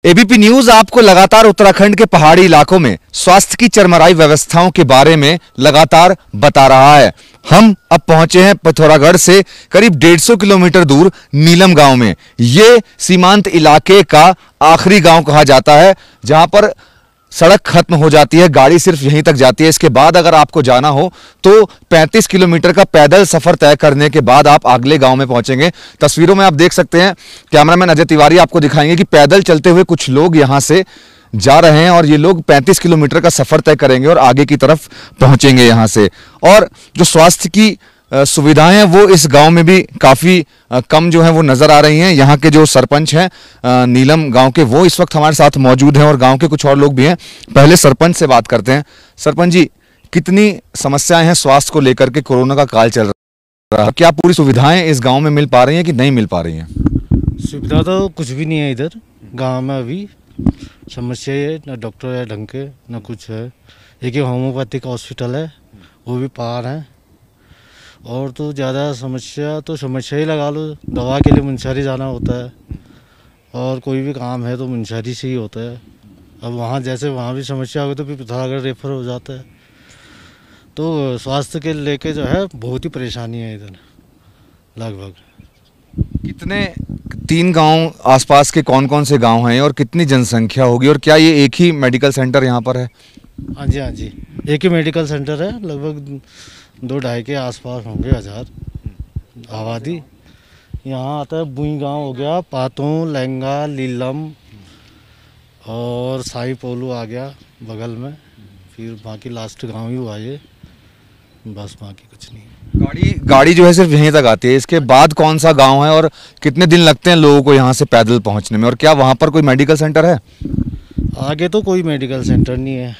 ABP news आपको लगातार उत्तराखंड के पहाड़ी इलाकों में स्वास्थ्य की चरमराई व्यवस्थाओं के बारे में लगातार बता रहा है। हम अब पहुंचे हैं पिथौरागढ़ से करीब 150 किलोमीटर दूर नीलम गांव में। ये सीमांत इलाके का आखिरी गांव कहा जाता है, जहां पर सड़क खत्म हो जाती है, गाड़ी सिर्फ यहीं तक जाती है। इसके बाद अगर आपको जाना हो तो 35 किलोमीटर का पैदल सफर तय करने के बाद आप अगले गांव में पहुंचेंगे। तस्वीरों में आप देख सकते हैं, कैमरामैन अजय तिवारी आपको दिखाएंगे कि पैदल चलते हुए कुछ लोग यहां से जा रहे हैं और ये लोग 35 किलोमीटर का सफर तय करेंगे और आगे की तरफ पहुंचेंगे यहां से। और जो स्वास्थ्य की सुविधाएं हैं वो इस गांव में भी काफी कम जो है वो नजर आ रही हैं। यहाँ के जो सरपंच हैं नीलम गांव के, वो इस वक्त हमारे साथ मौजूद हैं और गांव के कुछ और लोग भी हैं। पहले सरपंच से बात करते हैं। सरपंच जी, कितनी समस्याएं हैं स्वास्थ्य को लेकर के? कोरोना का काल चल रहा है, क्या पूरी सुविधाएं इस गाँव में मिल पा रही हैं कि नहीं मिल पा रही हैं? सुविधा तो कुछ भी नहीं है इधर गाँव में। अभी समस्या है, ना डॉक्टर है ढंग के, ना कुछ है। एक ही होम्योपैथिक हॉस्पिटल है, वो भी पार है। और तो ज़्यादा समस्या ही लगा लो। दवा के लिए मुंशियारी जाना होता है और कोई भी काम है तो मुंशियारी से ही होता है। अब वहाँ जैसे वहाँ भी समस्या हो गई तो फिर पिथौरागढ़ रेफर हो जाता है। तो स्वास्थ्य के लेके जो है बहुत ही परेशानी है इधर लगभग। कितने 3 गांव आसपास के कौन कौन से गांव हैं और कितनी जनसंख्या होगी, और क्या ये एक ही मेडिकल सेंटर यहाँ पर है? हाँ जी, एक ही मेडिकल सेंटर है। लगभग 2-2.5 के आसपास होंगे 1000 आबादी। यहाँ आता है बुई गांव हो गया, पातों, लहंगा, लीलम और साई पोलू आ गया बगल में। फिर बाकी लास्ट गांव ही हुआ ये, बस बाकी कुछ नहीं। गाड़ी जो है सिर्फ यहीं तक आती है। इसके बाद कौन सा गांव है और कितने दिन लगते हैं लोगों को यहाँ से पैदल पहुँचने में, और क्या वहाँ पर कोई मेडिकल सेंटर है? आगे तो कोई मेडिकल सेंटर नहीं है।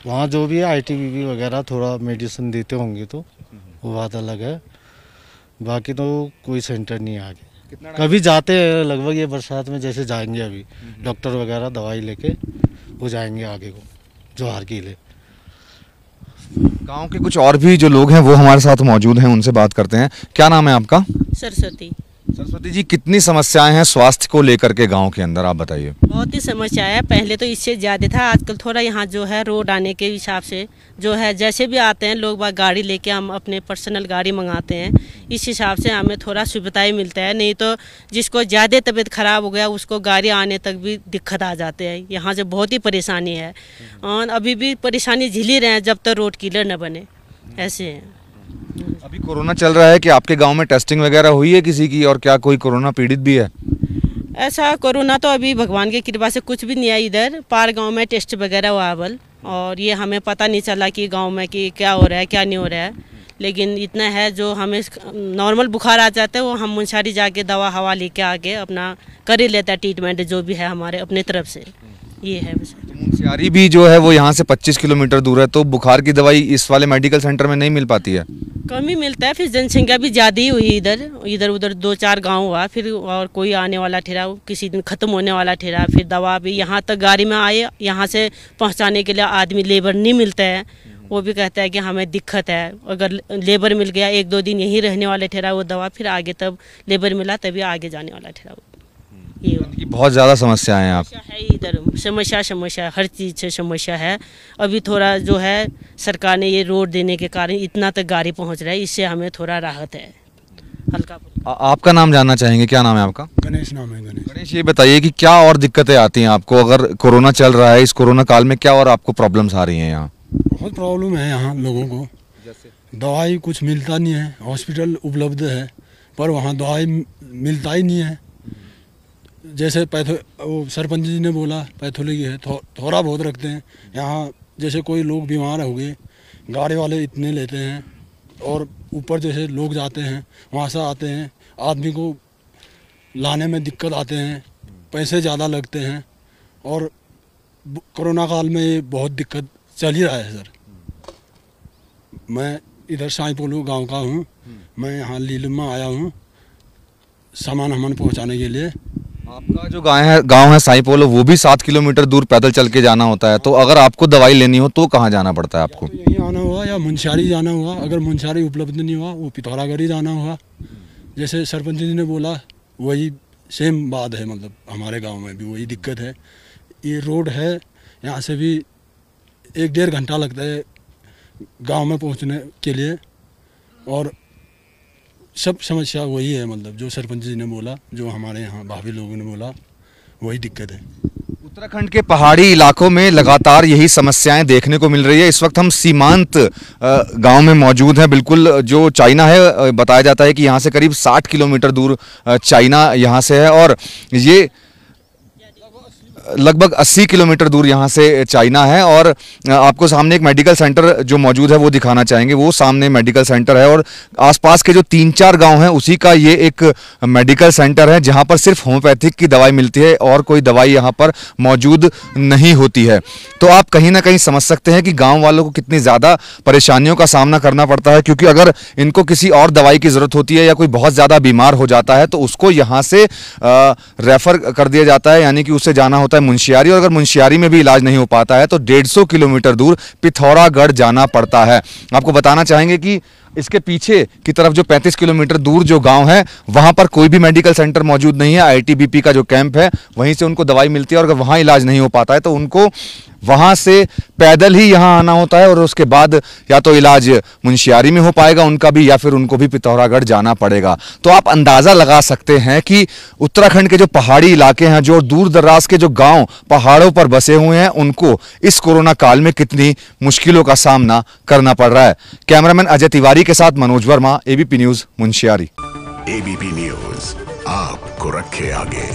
वहाँ जो भी है आईटीबीपी वगैरह थोड़ा मेडिसिन देते होंगे तो वो बात अलग है। बाकी तो कोई सेंटर नहीं है आगे। कभी जाते हैं लगभग ये बरसात में, जैसे जाएंगे अभी डॉक्टर वगैरह दवाई लेके वो जाएंगे आगे को जोहार के लिए। गांव के कुछ और भी जो लोग हैं वो हमारे साथ मौजूद हैं, उनसे बात करते हैं। क्या नाम है आपका? सरस्वती जी, कितनी समस्याएं हैं स्वास्थ्य को लेकर के गांव के अंदर, आप बताइए। बहुत ही समस्या है, पहले तो इससे ज़्यादा था। आजकल थोड़ा यहाँ जो है रोड आने के हिसाब से जो है, जैसे भी आते हैं लोग बाग गाड़ी लेके, हम अपने पर्सनल गाड़ी मंगाते हैं, इस हिसाब से हमें थोड़ा सुविधाएं मिलता है। नहीं तो जिसको ज़्यादा तबीयत खराब हो गया उसको गाड़ी आने तक भी दिक्कत आ जाते हैं। यहाँ से बहुत ही परेशानी है और अभी भी परेशानी झेल ही रहे हैं जब तक रोड क्लियर न बने। ऐसे हैं। अभी कोरोना चल रहा है कि आपके गांव में टेस्टिंग वगैरह हुई है किसी की, और क्या कोई कोरोना पीड़ित भी है? ऐसा कोरोना तो अभी भगवान की कृपा से कुछ भी नहीं है। इधर पार गांव में टेस्ट वगैरह हुआ अवल, और ये हमें पता नहीं चला कि गांव में कि क्या हो रहा है क्या नहीं हो रहा है। लेकिन इतना है, जो हमें नॉर्मल बुखार आ जाता है वो हम मुंशियारी जाके दवा हवा लेके आके अपना कर ही लेता है ट्रीटमेंट जो भी है हमारे अपने तरफ से। ये है बस। तो मुंशियारी भी जो है वो यहाँ से 25 किलोमीटर दूर है, तो बुखार की दवाई इस वाले मेडिकल सेंटर में नहीं मिल पाती है? कम ही मिलता है। फिर जनसंख्या भी ज़्यादा ही हुई इधर उधर 2-4 गांव हुआ, फिर और कोई आने वाला ठहरा, किसी दिन ख़त्म होने वाला ठहरा। फिर दवा भी यहाँ तक गाड़ी में आए, यहाँ से पहुँचाने के लिए आदमी लेबर नहीं मिलता है। वो भी कहता है कि हमें दिक्कत है। अगर लेबर मिल गया, 1-2 दिन यहीं रहने वाले ठहरा वो दवा, फिर आगे तब लेबर मिला तभी आगे जाने वाला ठहरा। ये बहुत ज़्यादा समस्याएं हैं आप है इधर। समस्या हर चीज़ से समस्या है। अभी थोड़ा जो है सरकार ने ये रोड देने के कारण इतना तक गाड़ी पहुंच रहा है, इससे हमें थोड़ा राहत है हल्का। आपका नाम जानना चाहेंगे? क्या नाम है आपका? गणेश नाम है। गणेश, ये बताइए कि क्या और दिक्कतें आती हैं आपको अगर कोरोना चल रहा है? इस कोरोना काल में क्या और आपको प्रॉब्लम्स आ रही हैं यहाँ? बहुत प्रॉब्लम है यहाँ लोगों को। दवाई कुछ मिलता नहीं है। हॉस्पिटल उपलब्ध है पर वहाँ दवाई मिलता ही नहीं है। जैसे वो सरपंच जी ने बोला पैथोलॉजी है, थोड़ा बहुत रखते हैं यहाँ। जैसे कोई लोग बीमार हो गए, गाड़ी वाले इतने लेते हैं, और ऊपर जैसे लोग जाते हैं वहाँ से आते हैं, आदमी को लाने में दिक्कत आते हैं, पैसे ज़्यादा लगते हैं। और कोरोना काल में ये बहुत दिक्कत चल ही रहा है सर। मैं इधर साई पोलू गाँव का हूँ। मैं यहाँ लीलम में आया हूँ सामान हमन पहुँचाने के लिए। आपका जो गांव है साई पोलो, वो भी 7 किलोमीटर दूर पैदल चल के जाना होता है। तो अगर आपको दवाई लेनी हो तो कहाँ जाना पड़ता है आपको? तो यहीं आना हुआ या मुंशियारी जाना हुआ। अगर मुंशियारी उपलब्ध नहीं हुआ वो पिथौरागढ़ ही जाना हुआ। जैसे सरपंच जी ने बोला वही सेम बात है, मतलब हमारे गांव में भी वही दिक्कत है। ये रोड है, यहाँ से भी 1-1.5 घंटा लगता है गांव में पहुंचने के लिए, और सब समस्या वही है, मतलब जो सरपंच जी ने बोला, जो हमारे यहाँ भाभी लोगों ने बोला, वही दिक्कत है। उत्तराखंड के पहाड़ी इलाकों में लगातार यही समस्याएं देखने को मिल रही है। इस वक्त हम सीमांत गांव में मौजूद हैं, बिल्कुल जो चाइना है, बताया जाता है कि यहाँ से करीब 60 किलोमीटर दूर चाइना यहाँ से है, और ये लगभग 80 किलोमीटर दूर यहाँ से चाइना है। और आपको सामने एक मेडिकल सेंटर जो मौजूद है वो दिखाना चाहेंगे। वो सामने मेडिकल सेंटर है, और आसपास के जो 3-4 गांव हैं उसी का ये एक मेडिकल सेंटर है, जहाँ पर सिर्फ होम्योपैथिक की दवाई मिलती है और कोई दवाई यहाँ पर मौजूद नहीं होती है। तो आप कहीं ना कहीं समझ सकते हैं कि गाँव वालों को कितनी ज़्यादा परेशानियों का सामना करना पड़ता है, क्योंकि अगर इनको किसी और दवाई की ज़रूरत होती है या कोई बहुत ज़्यादा बीमार हो जाता है तो उसको यहाँ से रेफ़र कर दिया जाता है, यानी कि उससे जाना होता है मुंशियारी, और अगर मुंशियारी में भी इलाज नहीं हो पाता है तो 150 किलोमीटर दूर पिथौरागढ़ जाना पड़ता है। आपको बताना चाहेंगे कि इसके पीछे की तरफ जो 35 किलोमीटर दूर जो गांव है वहां पर कोई भी मेडिकल सेंटर मौजूद नहीं है। आईटीबीपी का जो कैंप है वहीं से उनको दवाई मिलती है, और अगर वहां इलाज नहीं हो पाता है तो उनको वहां से पैदल ही यहां आना होता है, और उसके बाद या तो इलाज मुंशियारी में हो पाएगा उनका भी, या फिर उनको भी पिथौरागढ़ जाना पड़ेगा। तो आप अंदाजा लगा सकते हैं कि उत्तराखंड के जो पहाड़ी इलाके हैं, जो दूर दराज के जो गांव पहाड़ों पर बसे हुए हैं, उनको इस कोरोना काल में कितनी मुश्किलों का सामना करना पड़ रहा है। कैमरामैन अजय तिवारी के साथ Manoj Verma, ABP news, Munsiyari. ABP news आपको रखे आगे।